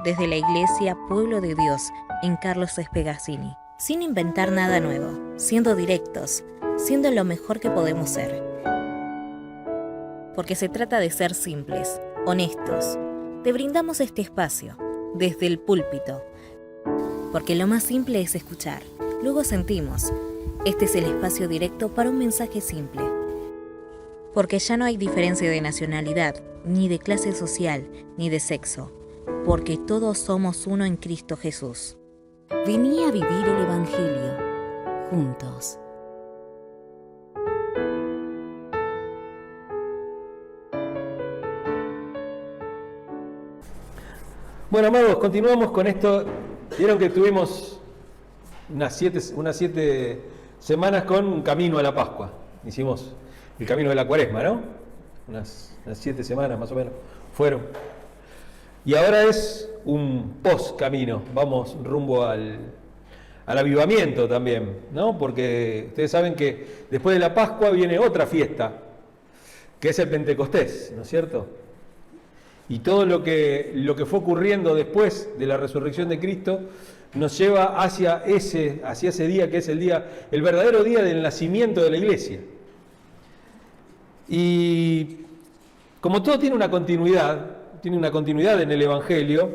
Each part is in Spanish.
desde la Iglesia Pueblo de Dios en Carlos Espegazzini, sin inventar nada nuevo, siendo directos, siendo lo mejor que podemos ser. Porque se trata de ser simples, honestos. Te brindamos este espacio, desde el púlpito, porque lo más simple es escuchar, luego sentimos. Este es el espacio directo para un mensaje simple. Porque ya no hay diferencia de nacionalidad, ni de clase social, ni de sexo, porque todos somos uno en Cristo Jesús. Vení a vivir el Evangelio, juntos. Bueno, amados, continuamos con esto. Vieron que tuvimos unas siete semanas con un camino a la Pascua. Hicimos el camino de la Cuaresma, ¿no? Unas 7 semanas más o menos fueron. Y ahora es un post-camino. Vamos rumbo al avivamiento también, ¿no? Porque ustedes saben que después de la Pascua viene otra fiesta, que es el Pentecostés, ¿no es cierto? Y todo lo que fue ocurriendo después de la resurrección de Cristo nos lleva hacia ese día que es el verdadero día del nacimiento de la iglesia. Y como todo tiene una continuidad en el Evangelio.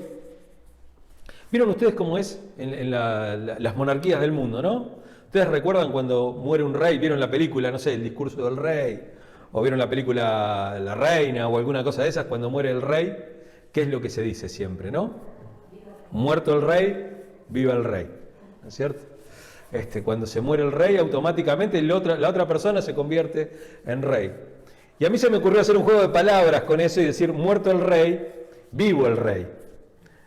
¿Vieron ustedes cómo es en las monarquías del mundo, no? ¿Ustedes recuerdan cuando muere un rey? ¿Vieron la película, no sé, El discurso del rey? ¿O vieron la película La Reina o alguna cosa de esas? Cuando muere el rey, ¿qué es lo que se dice siempre, no? Muerto el rey, viva el rey, ¿no es cierto? Cuando se muere el rey, automáticamente la otra persona se convierte en rey. Y a mí se me ocurrió hacer un juego de palabras con eso y decir, muerto el rey, vivo el rey.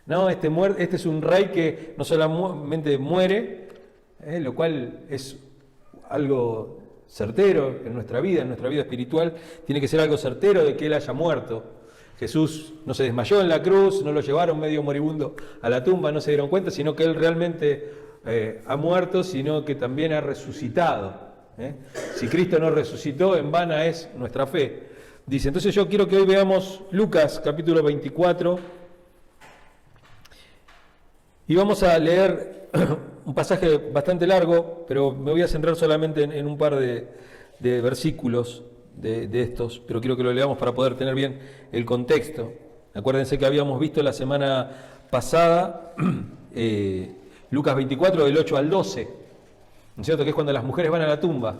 No, este es un rey que no solamente muere, lo cual es algo certero en nuestra vida espiritual, tiene que ser algo certero de que él haya muerto. Jesús no se desmayó en la cruz, no lo llevaron medio moribundo a la tumba, no se dieron cuenta, sino que él realmente ha muerto, sino que también ha resucitado. Si Cristo no resucitó, en vana es nuestra fe. Dice, entonces yo quiero que hoy veamos Lucas capítulo 24 y vamos a leer un pasaje bastante largo, pero me voy a centrar solamente en un par de versículos de estos, pero quiero que lo leamos para poder tener bien el contexto. Acuérdense que habíamos visto la semana pasada Lucas 24 del 8 al 12. ¿No es cierto? Que es cuando las mujeres van a la tumba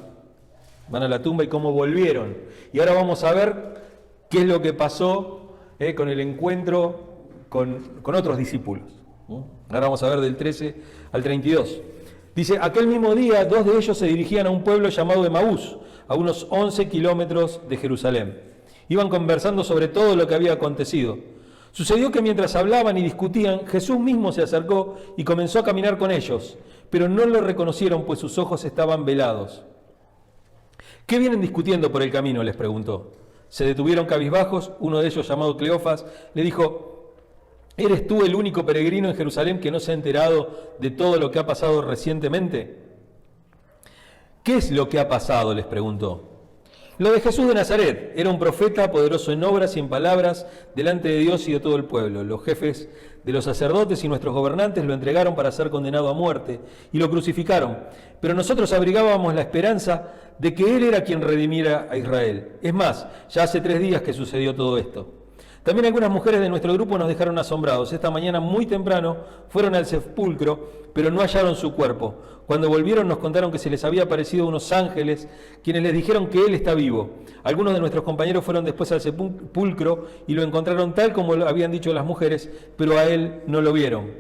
y cómo volvieron. Y ahora vamos a ver qué es lo que pasó con el encuentro con otros discípulos. Ahora vamos a ver del 13 al 32. Dice, aquel mismo día 2 de ellos se dirigían a un pueblo llamado Emaús, a unos 11 kilómetros de Jerusalén. Iban conversando sobre todo lo que había acontecido. Sucedió que mientras hablaban y discutían, Jesús mismo se acercó y comenzó a caminar con ellos, pero no lo reconocieron, pues sus ojos estaban velados. ¿Qué vienen discutiendo por el camino?, les preguntó. Se detuvieron cabizbajos. Uno de ellos, llamado Cleofas, le dijo, ¿eres tú el único peregrino en Jerusalén que no se ha enterado de todo lo que ha pasado recientemente? ¿Qué es lo que ha pasado?, les preguntó. Lo de Jesús de Nazaret. Era un profeta poderoso en obras y en palabras delante de Dios y de todo el pueblo. Los jefes de los sacerdotes y nuestros gobernantes lo entregaron para ser condenado a muerte y lo crucificaron. Pero nosotros abrigábamos la esperanza de que Él era quien redimiera a Israel. Es más, ya hace 3 días que sucedió todo esto. También algunas mujeres de nuestro grupo nos dejaron asombrados. Esta mañana muy temprano fueron al sepulcro, pero no hallaron su cuerpo. Cuando volvieron nos contaron que se les había aparecido unos ángeles, quienes les dijeron que Él está vivo. Algunos de nuestros compañeros fueron después al sepulcro y lo encontraron tal como lo habían dicho las mujeres, pero a Él no lo vieron.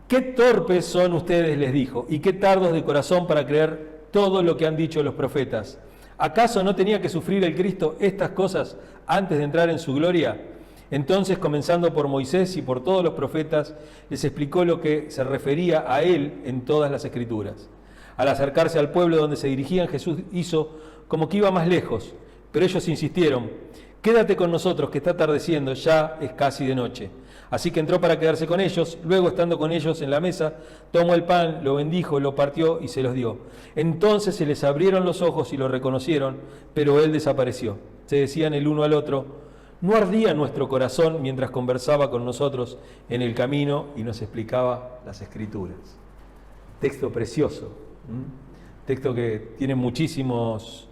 ¡Qué torpes son ustedes!, les dijo, y qué tardos de corazón para creer todo lo que han dicho los profetas. ¿Acaso no tenía que sufrir el Cristo estas cosas antes de entrar en su gloria? Entonces, comenzando por Moisés y por todos los profetas, les explicó lo que se refería a él en todas las Escrituras. Al acercarse al pueblo donde se dirigían, Jesús hizo como que iba más lejos, pero ellos insistieron, quédate con nosotros que está atardeciendo, ya es casi de noche. Así que entró para quedarse con ellos. Luego, estando con ellos en la mesa, tomó el pan, lo bendijo, lo partió y se los dio. Entonces se les abrieron los ojos y lo reconocieron, pero él desapareció. Se decían el uno al otro, ¿No ardía nuestro corazón mientras conversaba con nosotros en el camino y nos explicaba las Escrituras? Texto precioso, texto que tiene muchísimas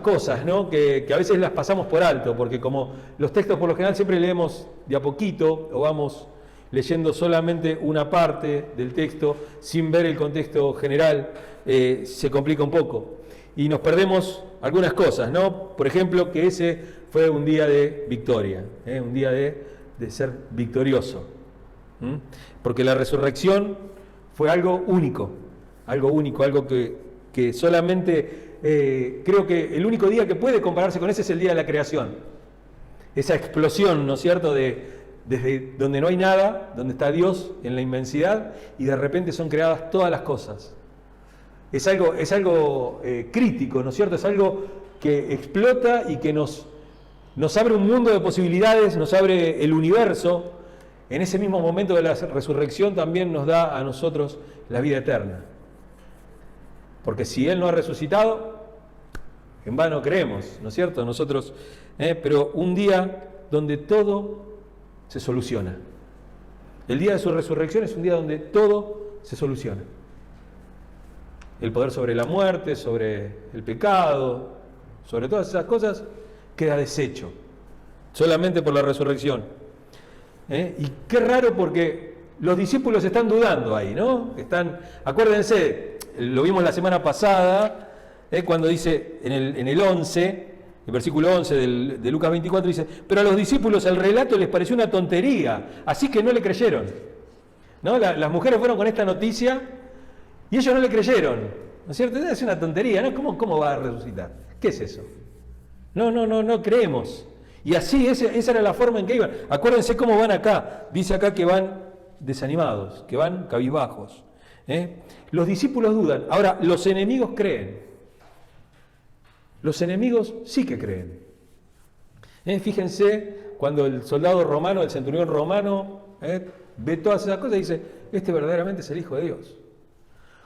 cosas, ¿no? que a veces las pasamos por alto, porque como los textos por lo general siempre leemos de a poquito o vamos leyendo solamente una parte del texto sin ver el contexto general, se complica un poco y nos perdemos algunas cosas, ¿no? Por ejemplo, que ese fue un día de victoria, un día de ser victorioso, porque la resurrección fue algo único, algo que solamente creo que el único día que puede compararse con ese es el día de la creación, esa explosión, ¿no es cierto?, desde donde no hay nada, donde está Dios en la inmensidad y de repente son creadas todas las cosas. Es algo crítico, ¿no es cierto? Es algo que explota y que nos abre un mundo de posibilidades, nos abre el universo. En ese mismo momento de la resurrección también nos da a nosotros la vida eterna. Porque si Él no ha resucitado, en vano creemos, ¿no es cierto? Nosotros, pero un día donde todo se soluciona. El día de su resurrección es un día donde todo se soluciona. El poder sobre la muerte, sobre el pecado, sobre todas esas cosas, queda deshecho. Solamente por la resurrección. Y qué raro porque los discípulos están dudando ahí, ¿no? Acuérdense, lo vimos la semana pasada, cuando dice en el 11, el versículo 11 de Lucas 24 dice, pero a los discípulos el relato les pareció una tontería, así que no le creyeron. ¿No? Las mujeres fueron con esta noticia y ellos no le creyeron. ¿No es cierto? Es una tontería, ¿no? ¿Cómo va a resucitar? ¿Qué es eso? No creemos. Y así, esa era la forma en que iban. Acuérdense cómo van acá. Dice acá que van desanimados, que van cabizbajos. Los discípulos dudan. Ahora, los enemigos creen. Los enemigos sí que creen. Fíjense, cuando el soldado romano, el centurión romano, ve todas esas cosas y dice, este verdaderamente es el Hijo de Dios.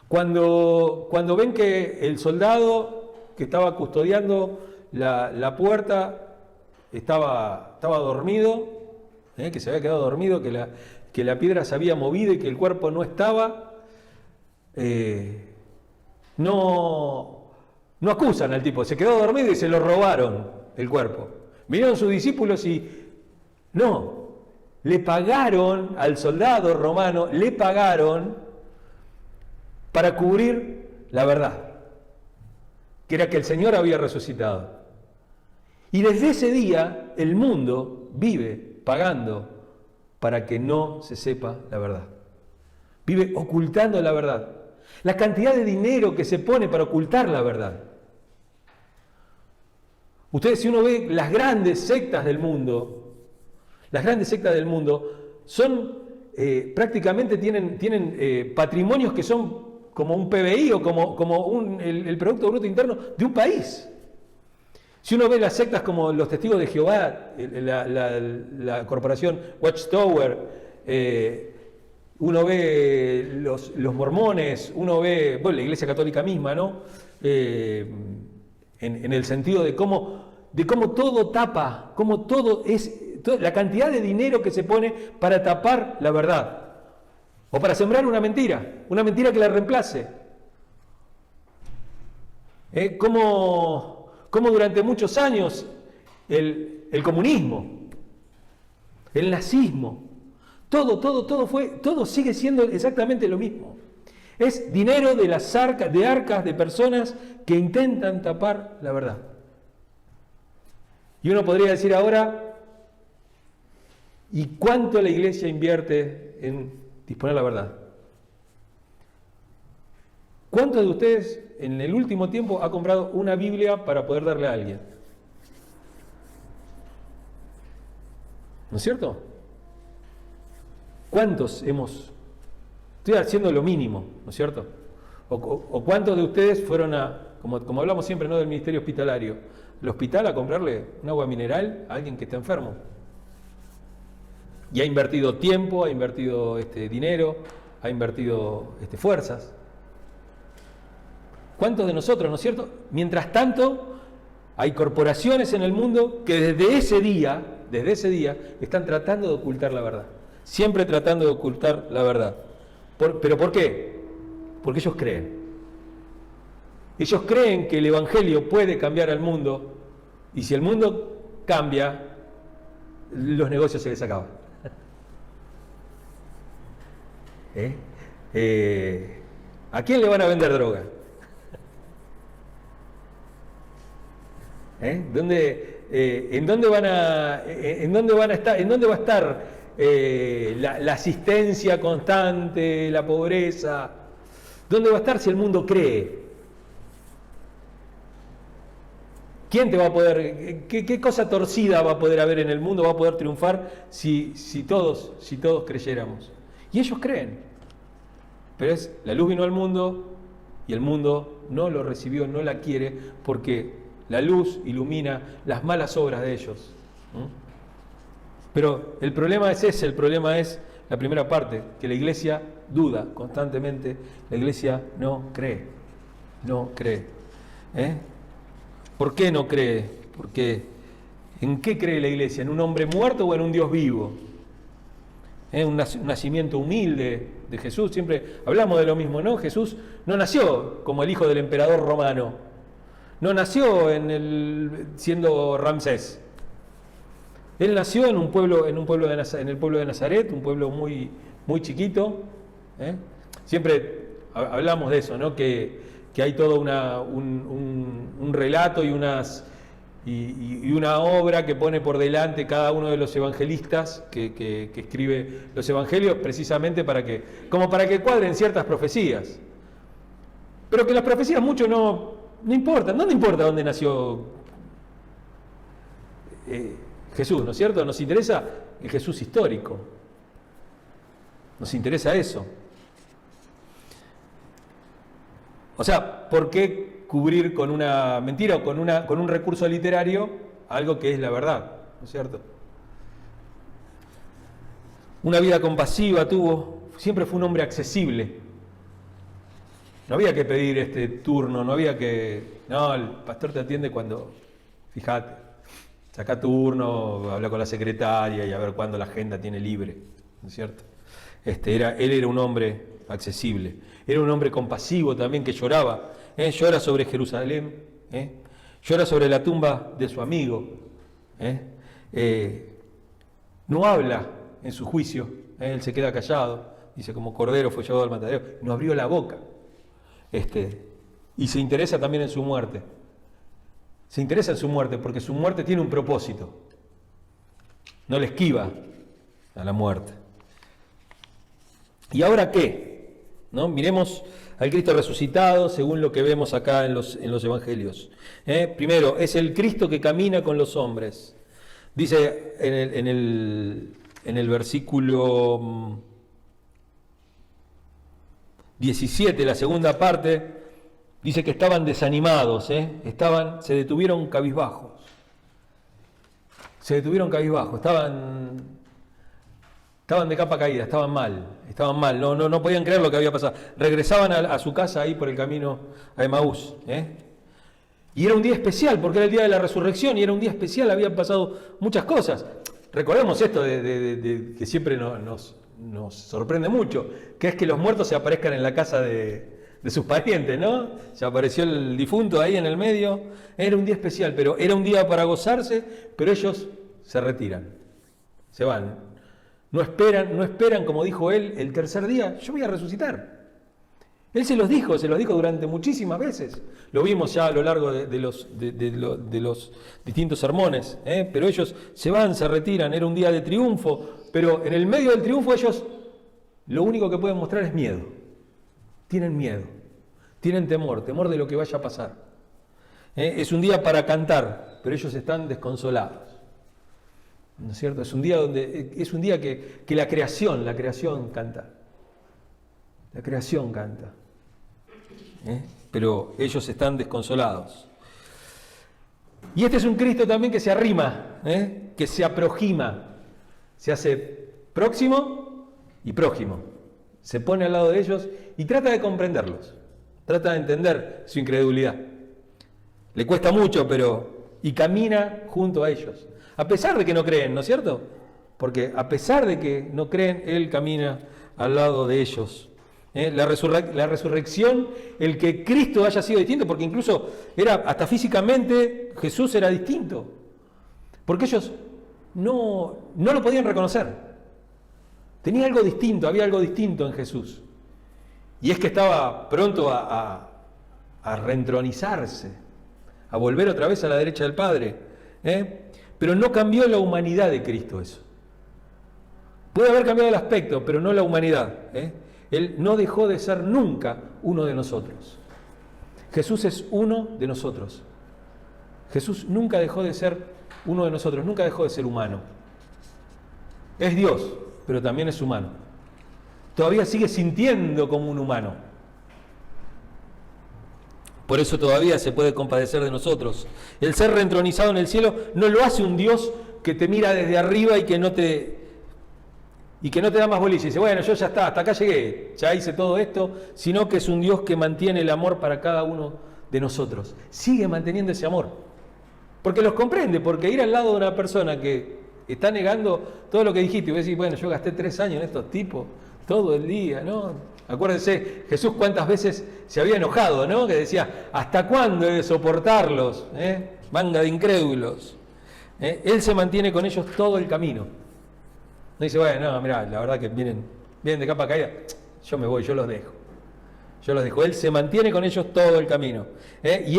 Cuando ven que el soldado que estaba custodiando la puerta estaba dormido, que se había quedado dormido, que la piedra se había movido y que el cuerpo no estaba, no acusan al tipo, se quedó dormido y se lo robaron el cuerpo. Vinieron sus discípulos y le pagaron al soldado romano, le pagaron para cubrir la verdad, que era que el Señor había resucitado. Y desde ese día el mundo vive pagando para que no se sepa la verdad. Vive ocultando la verdad. La cantidad de dinero que se pone para ocultar la verdad. Ustedes, si uno ve las grandes sectas del mundo, son prácticamente tienen patrimonios que son como un PBI o como el Producto Bruto Interno de un país. Si uno ve las sectas como los Testigos de Jehová, la corporación Watchtower, uno ve los mormones, uno ve la Iglesia Católica misma, ¿no? En el sentido de cómo todo tapa, cómo todo la cantidad de dinero que se pone para tapar la verdad. O para sembrar una mentira que la reemplace. Como durante muchos años el comunismo, el nazismo, todo sigue siendo exactamente lo mismo. Es dinero de arcas de personas que intentan tapar la verdad. Y uno podría decir ahora, ¿y cuánto la Iglesia invierte en disponer la verdad? ¿Cuántos de ustedes en el último tiempo ha comprado una Biblia para poder darle a alguien? ¿No es cierto? ¿Cuántos estoy haciendo lo mínimo, ¿no es cierto? ¿O cuántos de ustedes fueron como hablamos siempre, ¿no?, del ministerio hospitalario, al hospital a comprarle un agua mineral a alguien que está enfermo? Y ha invertido tiempo, ha invertido dinero, ha invertido fuerzas. ¿Cuántos de nosotros, no es cierto? Mientras tanto, Hay corporaciones en el mundo que desde ese día, están tratando de ocultar la verdad. Siempre tratando de ocultar la verdad. ¿Pero por qué? Porque ellos creen. Ellos creen que el Evangelio puede cambiar al mundo, y si el mundo cambia, los negocios se les acaban. ¿A quién le van a vender droga? ¿En dónde va a estar la asistencia constante, la pobreza? ¿Dónde va a estar si el mundo cree? ¿Quién te va a poder, qué cosa torcida va a poder haber en el mundo, va a poder triunfar si todos creyéramos? Y ellos creen. Pero la luz vino al mundo y el mundo no lo recibió, no la quiere, porque la luz ilumina las malas obras de ellos. Pero el problema es ese, el problema es la primera parte, que la iglesia duda constantemente, la iglesia no cree. ¿Por qué no cree? Porque ¿en qué cree la iglesia? ¿En un hombre muerto o en un Dios vivo? Un nacimiento humilde de Jesús, siempre hablamos de lo mismo, ¿no? Jesús no nació como el hijo del emperador romano, no nació siendo Ramsés. Él nació en el pueblo de Nazaret, un pueblo muy, muy chiquito. Siempre hablamos de eso, ¿no? Que hay todo un relato y una obra que pone por delante cada uno de los evangelistas que escribe los evangelios, precisamente para que cuadren ciertas profecías. Pero que las profecías mucho no importan. ¿Dónde importa dónde nació Jesús, ¿no es cierto? Nos interesa el Jesús histórico. Nos interesa eso. O sea, ¿por qué cubrir con una mentira o con un recurso literario algo que es la verdad? ¿No es cierto? Una vida compasiva tuvo, siempre fue un hombre accesible. No había que pedir turno, no, el pastor te atiende cuando, fíjate, saca turno, habla con la secretaria y a ver cuándo la agenda tiene libre, ¿no es cierto? Él era un hombre accesible, era un hombre compasivo también, que lloraba, llora sobre Jerusalén, llora sobre la tumba de su amigo, no habla en su juicio, él se queda callado, dice, como cordero fue llevado al matadero, no abrió la boca, y se interesa también en su muerte. Se interesa en su muerte porque su muerte tiene un propósito. No le esquiva a la muerte. ¿Y ahora qué? ¿No? Miremos al Cristo resucitado según lo que vemos acá en los evangelios. Primero, es el Cristo que camina con los hombres. Dice en el versículo 17, la segunda parte, dice que estaban desanimados, se detuvieron cabizbajos. Estaban de capa caída, estaban mal, no podían creer lo que había pasado. Regresaban a su casa ahí por el camino a Emaús. Y era un día especial, porque era el día de la resurrección, y era un día especial, habían pasado muchas cosas. Recordemos esto de que siempre nos sorprende mucho, que es que los muertos se aparezcan en la casa de sus parientes, ¿no? Se apareció el difunto ahí en el medio. Era un día especial, pero era un día para gozarse, pero ellos se retiran, se van. No esperan, como dijo él, el tercer día, yo voy a resucitar. Él se los dijo durante muchísimas veces. Lo vimos ya a lo largo de los distintos sermones, pero ellos se van, se retiran, era un día de triunfo, pero en el medio del triunfo ellos lo único que pueden mostrar es miedo. Tienen miedo, tienen temor de lo que vaya a pasar. Es un día para cantar, pero ellos están desconsolados. ¿No es cierto? Es un día que la creación canta. La creación canta. Pero ellos están desconsolados. Y este es un Cristo también que se arrima, que se aproxima, se hace próximo y prójimo. Se pone al lado de ellos y trata de comprenderlos, trata de entender su incredulidad. Le cuesta mucho, pero y camina junto a ellos. A pesar de que no creen, ¿no es cierto? Porque a pesar de que no creen, Él camina al lado de ellos. La resurrección, el que Cristo haya sido distinto, porque incluso era hasta físicamente Jesús era distinto, porque ellos no lo podían reconocer. Tenía algo distinto, había algo distinto en Jesús. Y es que estaba pronto a reentronizarse, a volver otra vez a la derecha del Padre. Pero no cambió la humanidad de Cristo eso. Puede haber cambiado el aspecto, pero no la humanidad. Él no dejó de ser nunca uno de nosotros. Jesús es uno de nosotros. Jesús nunca dejó de ser uno de nosotros, nunca dejó de ser humano. Es Dios, pero también es humano. Todavía sigue sintiendo como un humano. Por eso todavía se puede compadecer de nosotros. El ser reentronizado en el cielo no lo hace un Dios que te mira desde arriba y que no te da más bolilla y dice, bueno, yo ya está, hasta acá llegué, ya hice todo esto, sino que es un Dios que mantiene el amor para cada uno de nosotros. Sigue manteniendo ese amor. Porque los comprende, porque ir al lado de una persona que está negando todo lo que dijiste, y vos decís, bueno, yo gasté 3 años en estos tipos, todo el día, ¿no? Acuérdense, Jesús cuántas veces se había enojado, ¿no? Que decía, ¿hasta cuándo he de soportarlos? Manga de incrédulos. Él se mantiene con ellos todo el camino. No dice, bueno, no, mirá, la verdad que vienen de capa caída, yo me voy, yo los dejo. Él se mantiene con ellos todo el camino. Y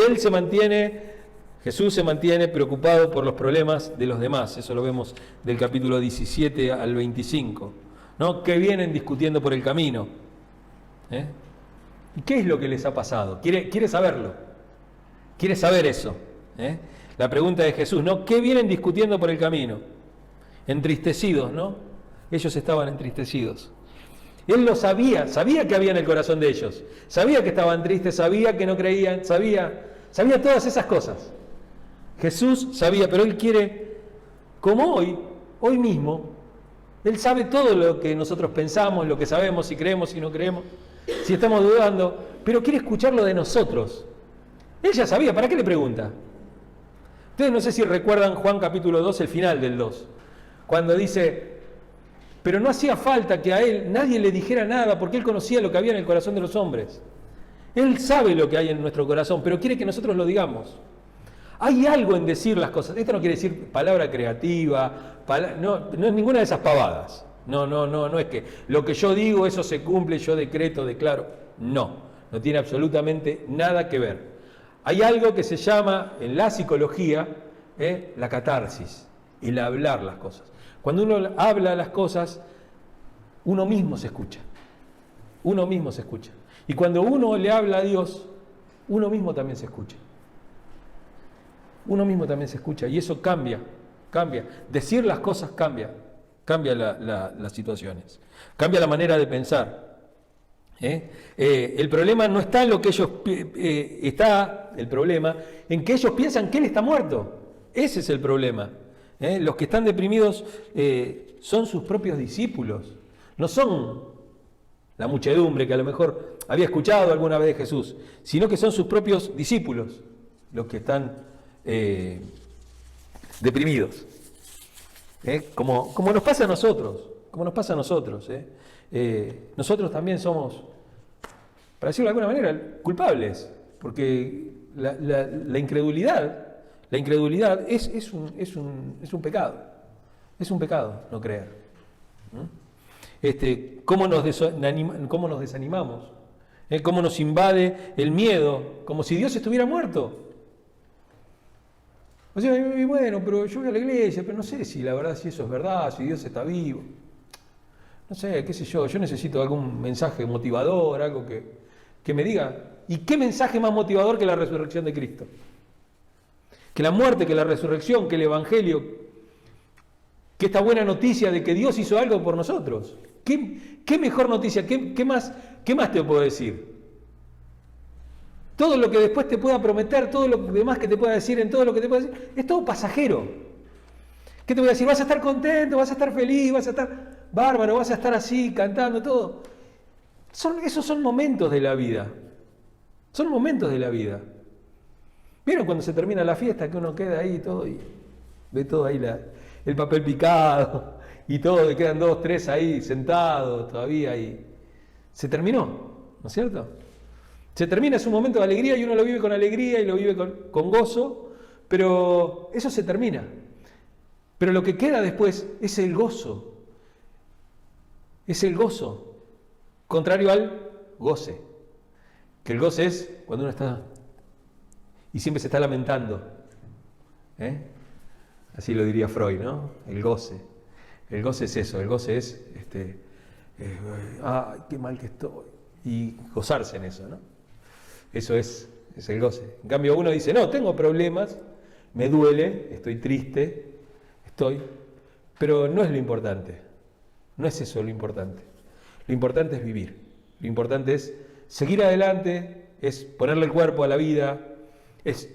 Jesús se mantiene preocupado por los problemas de los demás. Eso lo vemos del capítulo 17 al 25. ¿No? Que vienen discutiendo por el camino. ¿Y qué es lo que les ha pasado? Quiere saberlo. Quiere saber eso. La pregunta de Jesús, ¿no? ¿Qué vienen discutiendo por el camino? Entristecidos, ¿no? Ellos estaban entristecidos. Él lo sabía que había en el corazón de ellos. Sabía que estaban tristes, sabía que no creían, sabía todas esas cosas. Jesús sabía, pero Él quiere, como hoy mismo, Él sabe todo lo que nosotros pensamos, lo que sabemos, si creemos, si no creemos, si estamos dudando, pero quiere escucharlo de nosotros. Él ya sabía, ¿para qué le pregunta? Ustedes no sé si recuerdan Juan capítulo 2, el final del 2, cuando dice, pero no hacía falta que a Él nadie le dijera nada, porque Él conocía lo que había en el corazón de los hombres. Él sabe lo que hay en nuestro corazón, pero quiere que nosotros lo digamos. Hay algo en decir las cosas. Esto no quiere decir palabra creativa, no es ninguna de esas pavadas. No es que lo que yo digo, eso se cumple, yo decreto, declaro. No tiene absolutamente nada que ver. Hay algo que se llama, en la psicología, la catarsis, el hablar las cosas. Cuando uno habla las cosas, uno mismo se escucha. Y cuando uno le habla a Dios, uno mismo también se escucha. Y eso cambia. Decir las cosas cambia las situaciones, cambia la manera de pensar. El problema no está en lo que ellos está el problema en que ellos piensan que Él está muerto. Ese es el problema. Los que están deprimidos son sus propios discípulos, no son la muchedumbre que a lo mejor había escuchado alguna vez de Jesús, sino que son sus propios discípulos los que están deprimidos. Como nos pasa a nosotros, nosotros también somos, para decirlo de alguna manera, culpables, porque la incredulidad es un pecado no creer. ¿Cómo nos desanimamos? ¿Cómo nos invade el miedo? Como si Dios estuviera muerto. O sea, y bueno, pero yo voy a la iglesia, pero no sé si la verdad, si eso es verdad, si Dios está vivo. No sé, qué sé yo necesito algún mensaje motivador, algo que me diga. ¿Y qué mensaje más motivador que la resurrección de Cristo? Que la muerte, que la resurrección, que el Evangelio, que esta buena noticia de que Dios hizo algo por nosotros. ¿Qué mejor noticia? ¿Qué más te puedo decir? Todo lo que después te pueda prometer, todo lo demás que te pueda decir, en todo lo que te pueda decir, es todo pasajero. ¿Qué te voy a decir? Vas a estar contento, vas a estar feliz, vas a estar bárbaro, vas a estar así, cantando, todo. Esos son momentos de la vida. ¿Vieron cuando se termina la fiesta que uno queda ahí y todo y ve todo ahí el papel picado y todo, y quedan 2, 3 ahí sentados todavía y se terminó, ¿no es cierto? Se termina, es un momento de alegría y uno lo vive con alegría y lo vive con gozo, pero eso se termina. Pero lo que queda después es el gozo. Es el gozo. Contrario al goce. Que el goce es cuando uno está y siempre se está lamentando. Así lo diría Freud, ¿no? El goce. El goce es eso. El goce es, ay, qué mal que estoy. Y gozarse en eso, ¿no? Eso es el goce. En cambio uno dice, no, tengo problemas, me duele, estoy triste, pero no es lo importante. No es eso lo importante. Lo importante es vivir. Lo importante es seguir adelante, es ponerle el cuerpo a la vida, es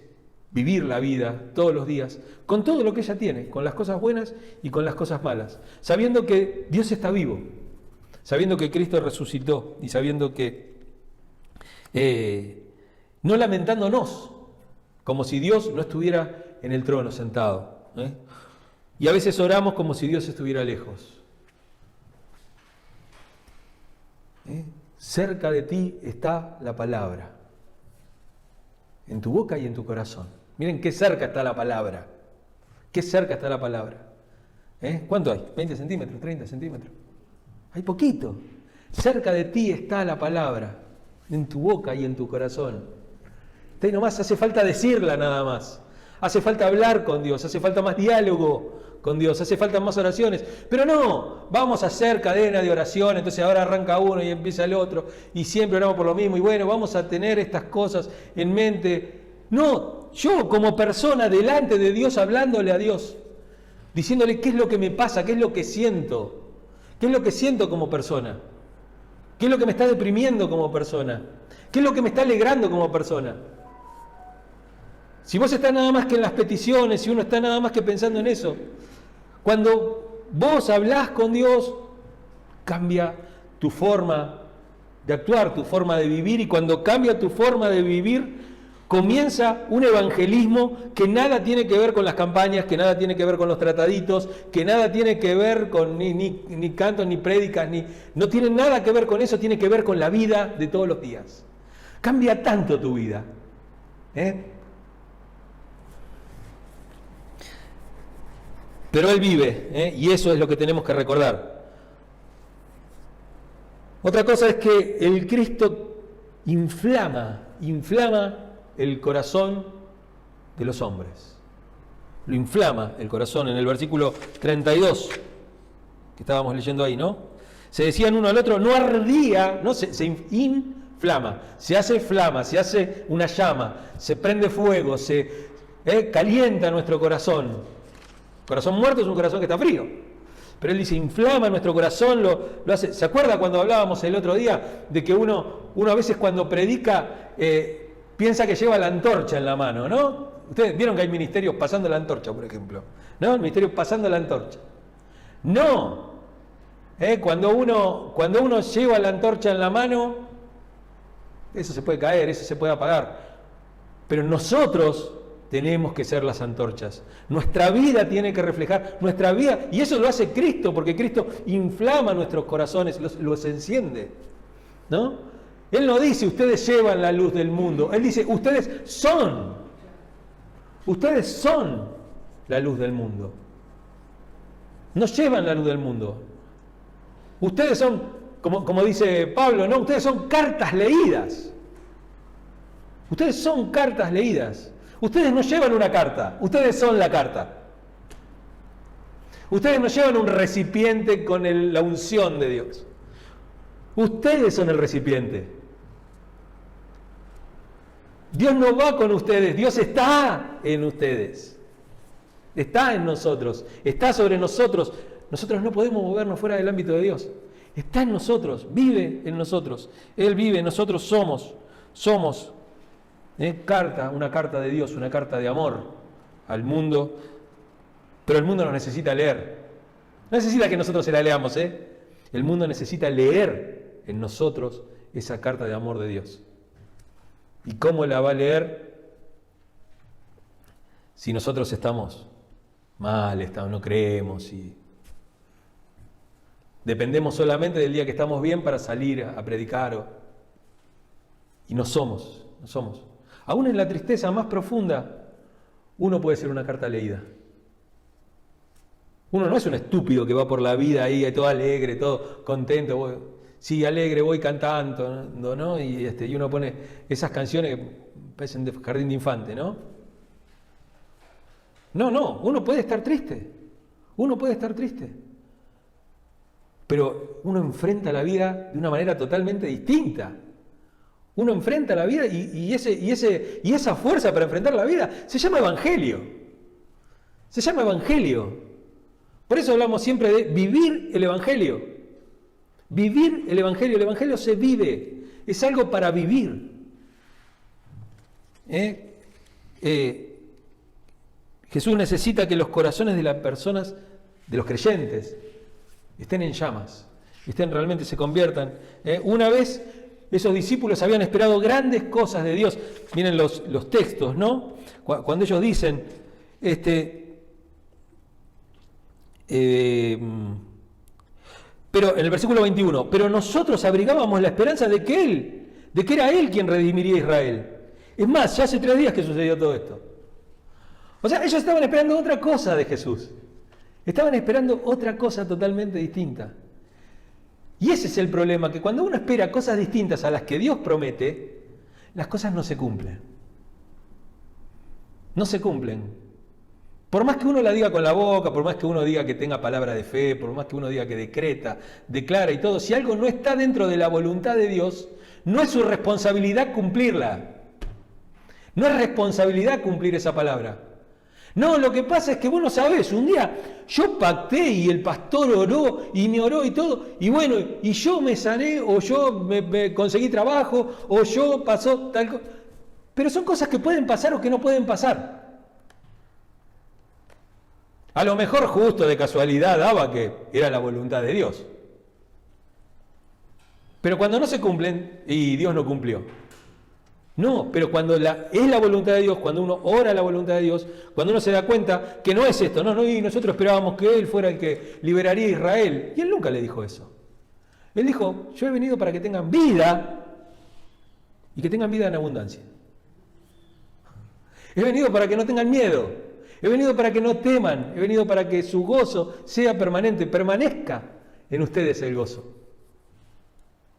vivir la vida todos los días, con todo lo que ella tiene, con las cosas buenas y con las cosas malas, sabiendo que Dios está vivo, sabiendo que Cristo resucitó y sabiendo que no lamentándonos, como si Dios no estuviera en el trono sentado. Y a veces oramos como si Dios estuviera lejos. Cerca de ti está la palabra, en tu boca y en tu corazón. Miren qué cerca está la palabra. Qué cerca está la palabra. ¿Cuánto hay? ¿20 centímetros? ¿30 centímetros? Hay poquito. Cerca de ti está la palabra, en tu boca y en tu corazón. Entonces nomás hace falta decirla nada más. Hace falta hablar con Dios, hace falta más diálogo con Dios, hace falta más oraciones. Pero no, vamos a hacer cadena de oración, entonces ahora arranca uno y empieza el otro, y siempre oramos por lo mismo, y bueno, vamos a tener estas cosas en mente. No, yo como persona delante de Dios, hablándole a Dios, diciéndole qué es lo que me pasa, qué es lo que siento, qué es lo que siento como persona, qué es lo que me está deprimiendo como persona, qué es lo que me está alegrando como persona. Si vos estás nada más que en las peticiones, si uno está nada más que pensando en eso, cuando vos hablás con Dios, cambia tu forma de actuar, tu forma de vivir, y cuando cambia tu forma de vivir, comienza un evangelismo que nada tiene que ver con las campañas, que nada tiene que ver con los trataditos, que nada tiene que ver con ni cantos, ni prédicas, no tiene nada que ver con eso, tiene que ver con la vida de todos los días. Cambia tanto tu vida. Pero Él vive, y eso es lo que tenemos que recordar. Otra cosa es que el Cristo inflama el corazón de los hombres. Lo inflama el corazón. En el versículo 32, que estábamos leyendo ahí, ¿no? Se decían uno al otro, no ardía, ¿no? Se inflama, se hace flama, se hace una llama, se prende fuego, se calienta nuestro corazón. Corazón muerto es un corazón que está frío. Pero Él dice, inflama nuestro corazón, lo hace. ¿Se acuerda cuando hablábamos el otro día de que uno a veces cuando predica piensa que lleva la antorcha en la mano, ¿no? Ustedes vieron que hay ministerios pasando la antorcha, por ejemplo, ¿no? El ministerio pasando la antorcha. No. Cuando uno lleva la antorcha en la mano, eso se puede caer, eso se puede apagar. Pero nosotros tenemos que ser las antorchas. Nuestra vida tiene que reflejar nuestra vida, y eso lo hace Cristo, porque Cristo inflama nuestros corazones, los enciende, ¿no? Él no dice, ustedes llevan la luz del mundo. Él dice, ustedes son la luz del mundo. No llevan la luz del mundo. Ustedes son, como dice Pablo, ¿no? Ustedes son cartas leídas. Ustedes son cartas leídas. Ustedes no llevan una carta, ustedes son la carta. Ustedes no llevan un recipiente con la unción de Dios. Ustedes son el recipiente. Dios no va con ustedes, Dios está en ustedes. Está en nosotros, está sobre nosotros. Nosotros no podemos movernos fuera del ámbito de Dios. Está en nosotros, vive en nosotros. Él vive, nosotros somos. Una carta de Dios, una carta de amor al mundo, pero el mundo nos necesita leer. No necesita que nosotros se la leamos, El mundo necesita leer en nosotros esa carta de amor de Dios. ¿Y cómo la va a leer? si nosotros estamos mal, no creemos y dependemos solamente del día que estamos bien para salir a predicar. Y no somos. Aún en la tristeza más profunda, uno puede ser una carta leída. Uno no es un estúpido que va por la vida ahí todo alegre, todo contento. Sí, alegre, voy cantando, ¿no? Y uno pone esas canciones que parecen de jardín de infante, ¿no? No, uno puede estar triste. Pero uno enfrenta la vida de una manera totalmente distinta. Uno enfrenta la vida y esa fuerza para enfrentar la vida se llama evangelio. Por eso hablamos siempre de vivir el evangelio. Vivir el evangelio se vive, es algo para vivir. Jesús necesita que los corazones de las personas, de los creyentes, estén en llamas, realmente se conviertan. Una vez esos discípulos habían esperado grandes cosas de Dios. Miren los textos, ¿no? Cuando ellos dicen, pero en el versículo 21, pero nosotros abrigábamos la esperanza de que era Él quien redimiría a Israel. Es más, ya hace 3 días que sucedió todo esto. O sea, ellos estaban esperando otra cosa de Jesús. Estaban esperando otra cosa totalmente distinta. Y ese es el problema, que cuando uno espera cosas distintas a las que Dios promete, las cosas no se cumplen. No se cumplen. Por más que uno la diga con la boca, por más que uno diga que tenga palabra de fe, por más que uno diga que decreta, declara y todo, si algo no está dentro de la voluntad de Dios, no es su responsabilidad cumplirla. No es responsabilidad cumplir esa palabra. No, lo que pasa es que vos no sabés, un día yo pacté y el pastor oró y me oró y todo, y bueno, y yo me sané, o yo me conseguí trabajo, o yo pasó tal cosa. Pero son cosas que pueden pasar o que no pueden pasar. A lo mejor justo de casualidad daba que era la voluntad de Dios. Pero cuando no se cumplen, y Dios no cumplió. No, pero cuando es la voluntad de Dios, cuando uno ora la voluntad de Dios, cuando uno se da cuenta que no es esto, y nosotros esperábamos que Él fuera el que liberaría a Israel. Y Él nunca le dijo eso. Él dijo, yo he venido para que tengan vida, y que tengan vida en abundancia. He venido para que no tengan miedo. He venido para que no teman. He venido para que su gozo sea permanente, permanezca en ustedes el gozo.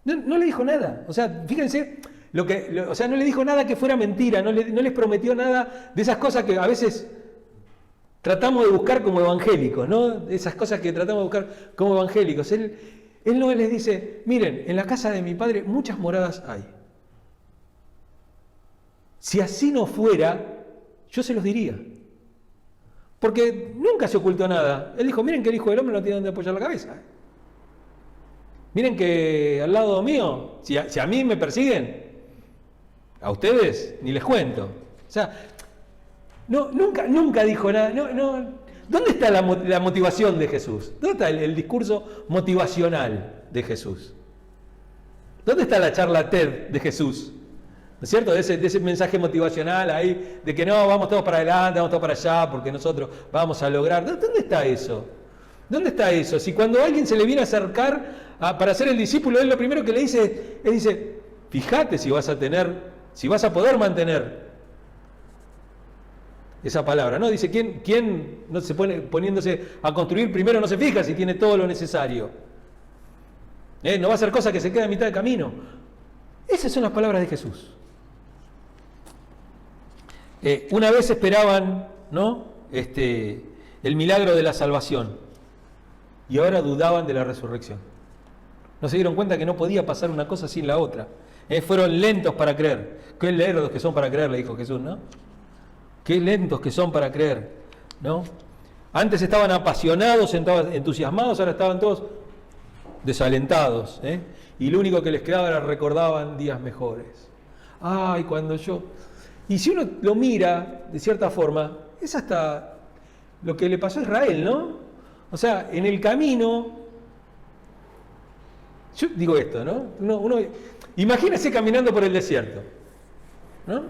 No le dijo nada. O sea, fíjense, no le dijo nada que fuera mentira, no les prometió nada de esas cosas que a veces tratamos de buscar como evangélicos, ¿no? Esas cosas que tratamos de buscar como evangélicos. Él no les dice, miren, en la casa de mi padre muchas moradas hay. Si así no fuera, yo se los diría. Porque nunca se ocultó nada. Él dijo, miren que el Hijo del Hombre no tiene donde apoyar la cabeza. Miren que al lado mío, si a mí me persiguen, a ustedes ni les cuento. O sea, nunca dijo nada. ¿Dónde está la motivación de Jesús? ¿Dónde está el discurso motivacional de Jesús? ¿Dónde está la charla TED de Jesús? ¿No es cierto? De ese mensaje motivacional ahí, de que no, vamos todos para adelante, vamos todos para allá, porque nosotros vamos a lograr. ¿Dónde está eso? ¿Dónde está eso? Si cuando a alguien se le viene a acercar para ser el discípulo, él lo primero que le dice, él dice, fíjate si vas a poder mantener esa palabra, ¿no? Dice, ¿quién no se pone poniéndose a construir primero no se fija si tiene todo lo necesario? No va a ser cosa que se quede a mitad de camino. Esas son las palabras de Jesús. Una vez esperaban, ¿no? El milagro de la salvación y ahora dudaban de la resurrección. No se dieron cuenta que no podía pasar una cosa sin la otra. Fueron lentos para creer. Qué lentos que son para creer, le dijo Jesús, ¿no? Qué lentos que son para creer, ¿no? Antes estaban apasionados, entusiasmados, ahora estaban todos desalentados, y lo único que les quedaba era recordaban días mejores. Ay, cuando yo... Y si uno lo mira de cierta forma, es hasta lo que le pasó a Israel, ¿no? O sea, en el camino, yo digo esto, ¿no? Uno imagínese caminando por el desierto, ¿no?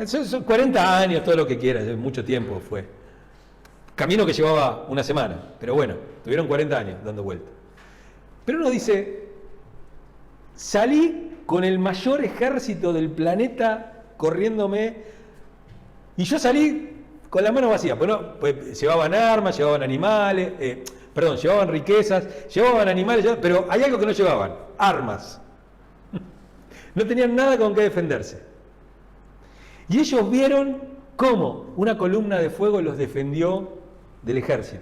Son 40 años, todo lo que quieras, mucho tiempo fue. Camino que llevaba una semana, pero bueno, tuvieron 40 años dando vuelta. Pero uno dice, salí con el mayor ejército del planeta corriéndome, y yo salí con la mano vacía. Pues llevaban armas, llevaban animales, llevaban riquezas, llevaban animales, pero hay algo que no llevaban, armas. No tenían nada con qué defenderse. Y ellos vieron cómo una columna de fuego los defendió del ejército.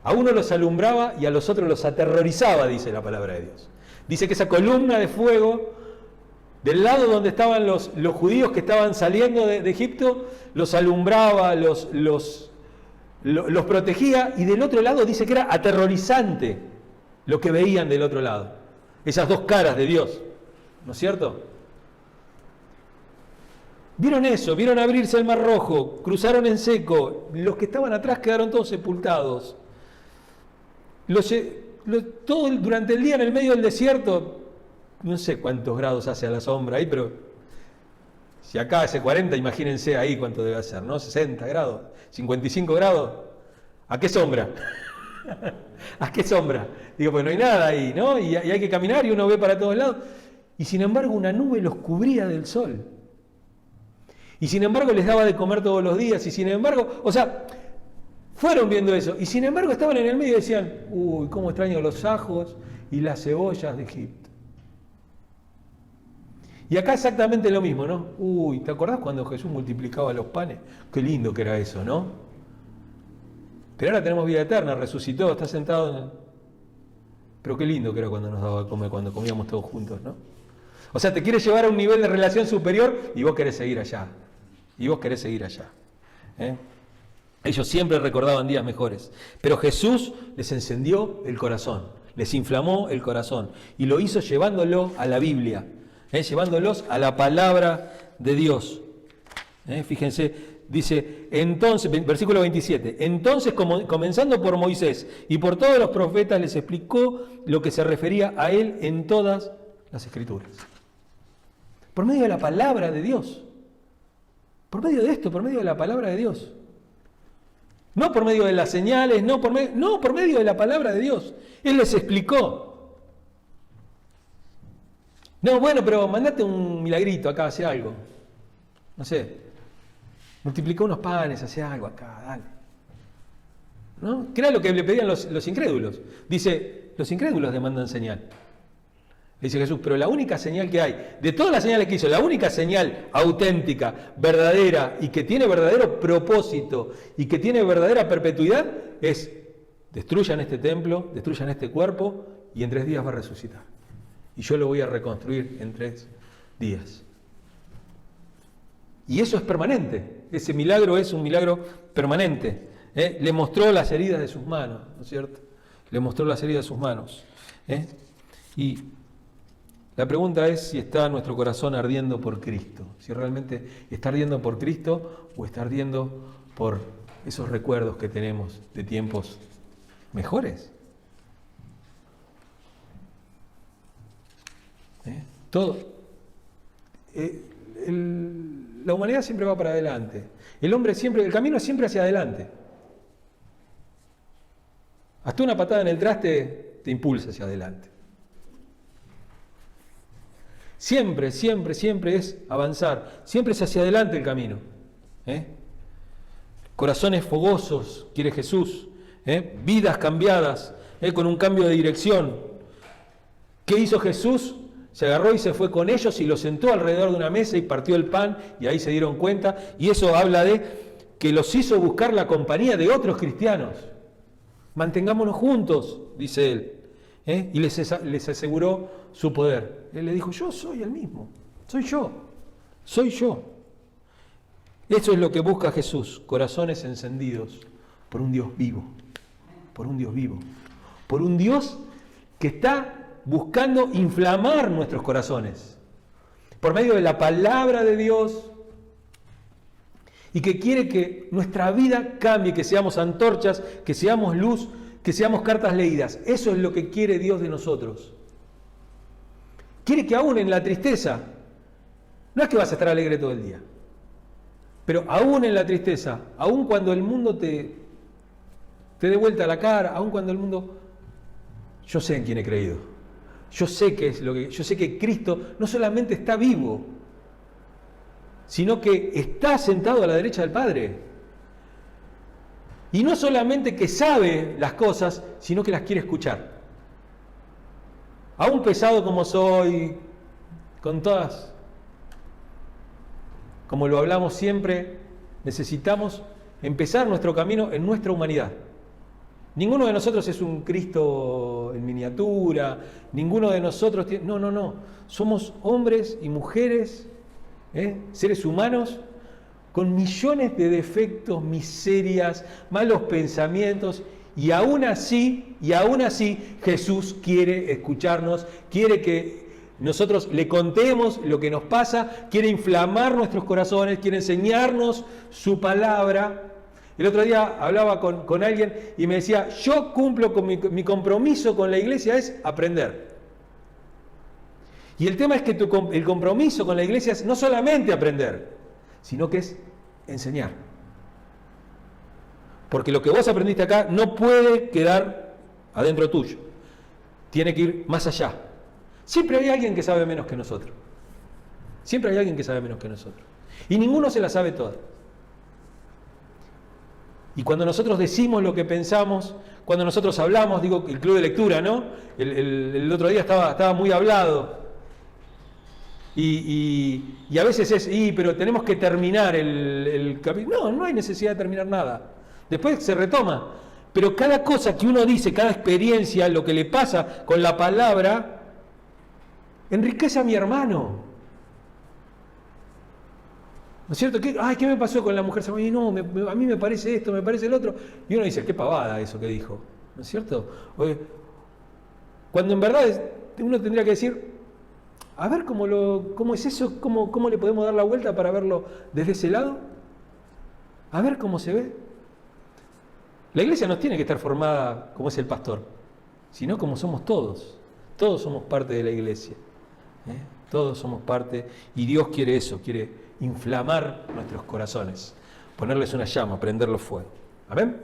A uno los alumbraba y a los otros los aterrorizaba, dice la palabra de Dios. Dice que esa columna de fuego, del lado donde estaban los judíos que estaban saliendo de Egipto, los alumbraba, los protegía, y del otro lado dice que era aterrorizante lo que veían del otro lado. Esas dos caras de Dios, ¿no es cierto? Vieron eso, vieron abrirse el Mar Rojo, cruzaron en seco, los que estaban atrás quedaron todos sepultados. Todo durante el día en el medio del desierto, no sé cuántos grados hace a la sombra ahí, pero si acá hace 40, imagínense ahí cuánto debe hacer, ¿no? 60 grados, 55 grados, ¿a qué sombra? ¿A qué sombra? Digo, pues no hay nada ahí, ¿no? Y hay que caminar y uno ve para todos lados. Y sin embargo una nube los cubría del sol. Y sin embargo les daba de comer todos los días, y sin embargo, fueron viendo eso, y sin embargo estaban en el medio y decían, uy, cómo extraño los ajos y las cebollas de Egipto. Y acá exactamente lo mismo, ¿no? Uy, ¿te acordás cuando Jesús multiplicaba los panes? Qué lindo que era eso, ¿no? Pero ahora tenemos vida eterna, resucitó, está sentado Pero qué lindo que era cuando nos daba de comer, cuando comíamos todos juntos, ¿no? O sea, te quieres llevar a un nivel de relación superior y vos querés seguir allá. Ellos siempre recordaban días mejores. Pero Jesús les encendió el corazón, les inflamó el corazón. Y lo hizo llevándolo a la Biblia, llevándolos a la palabra de Dios. Fíjense, dice, entonces, versículo 27, entonces comenzando por Moisés y por todos los profetas les explicó lo que se refería a él en todas las Escrituras. Por medio de la palabra de Dios. Por medio de esto, por medio de la palabra de Dios. No por medio de las señales, no, por medio de la palabra de Dios. Él les explicó. No, bueno, pero mandate un milagrito acá, hace algo. No sé, multiplicó unos panes, hace algo acá, dale. ¿No? ¿Qué era lo que le pedían los incrédulos? Dice, los incrédulos demandan señal. Dice Jesús, pero la única señal que hay, de todas las señales que hizo, la única señal auténtica, verdadera y que tiene verdadero propósito y que tiene verdadera perpetuidad es, destruyan este templo, destruyan este cuerpo y en 3 días va a resucitar. Y yo lo voy a reconstruir en 3 días. Y eso es permanente, ese milagro es un milagro permanente. Le mostró las heridas de sus manos, ¿no es cierto? Le mostró las heridas de sus manos. Y la pregunta es si está nuestro corazón ardiendo por Cristo, si realmente está ardiendo por Cristo o está ardiendo por esos recuerdos que tenemos de tiempos mejores. La humanidad siempre va para adelante, el camino es siempre hacia adelante. Hasta una patada en el traste te impulsa hacia adelante. Siempre, siempre, siempre es avanzar, siempre es hacia adelante el camino. Corazones fogosos, quiere Jesús, vidas cambiadas, con un cambio de dirección. ¿Qué hizo Jesús? Se agarró y se fue con ellos y los sentó alrededor de una mesa y partió el pan y ahí se dieron cuenta. Y eso habla de que los hizo buscar la compañía de otros cristianos. Mantengámonos juntos, dice él. Y les aseguró su poder. Él le dijo, yo soy el mismo, soy yo. Eso es lo que busca Jesús, corazones encendidos por un Dios vivo, por un Dios que está buscando inflamar nuestros corazones, por medio de la palabra de Dios, y que quiere que nuestra vida cambie, que seamos antorchas, que seamos luz, que seamos cartas leídas. Eso es lo que quiere Dios de nosotros. Quiere que aún en la tristeza, no es que vas a estar alegre todo el día, Pero aún en la tristeza, aún cuando el mundo te dé vuelta la cara, aún cuando el mundo... Yo sé en quién he creído. Yo sé que Cristo no solamente está vivo, sino que está sentado a la derecha del Padre. Y no solamente que sabe las cosas, sino que las quiere escuchar. Aún pesado como soy, con todas, como lo hablamos siempre, necesitamos empezar nuestro camino en nuestra humanidad. Ninguno de nosotros es un Cristo en miniatura, ninguno de nosotros tiene... No. Somos hombres y mujeres, seres humanos, con millones de defectos, miserias, malos pensamientos, y aún así, Jesús quiere escucharnos, quiere que nosotros le contemos lo que nos pasa, quiere inflamar nuestros corazones, quiere enseñarnos su palabra. El otro día hablaba con alguien y me decía, yo cumplo con mi compromiso con la iglesia es aprender. Y el tema es que el compromiso con la iglesia es no solamente aprender, sino que es enseñar. Porque lo que vos aprendiste acá no puede quedar adentro tuyo. Tiene que ir más allá. Siempre hay alguien que sabe menos que nosotros. Siempre hay alguien que sabe menos que nosotros. Y ninguno se la sabe toda. Y cuando nosotros decimos lo que pensamos, cuando nosotros hablamos, digo, el club de lectura, ¿no? El otro día estaba muy hablado. Y a veces es, pero tenemos que terminar el capítulo. No hay necesidad de terminar nada. Después se retoma. Pero cada cosa que uno dice, cada experiencia, lo que le pasa con la palabra, enriquece a mi hermano. ¿No es cierto? ¿Qué me pasó con la mujer? Y no, a mí me parece esto, me parece el otro. Y uno dice, qué pavada eso que dijo. ¿No es cierto? Cuando en verdad uno tendría que decir, a ver cómo es eso, cómo le podemos dar la vuelta para verlo desde ese lado. A ver cómo se ve. La iglesia no tiene que estar formada como es el pastor, sino como somos todos. Todos somos parte de la iglesia. Todos somos parte, y Dios quiere eso, quiere inflamar nuestros corazones, ponerles una llama, prenderlos fuego. ¿Amén?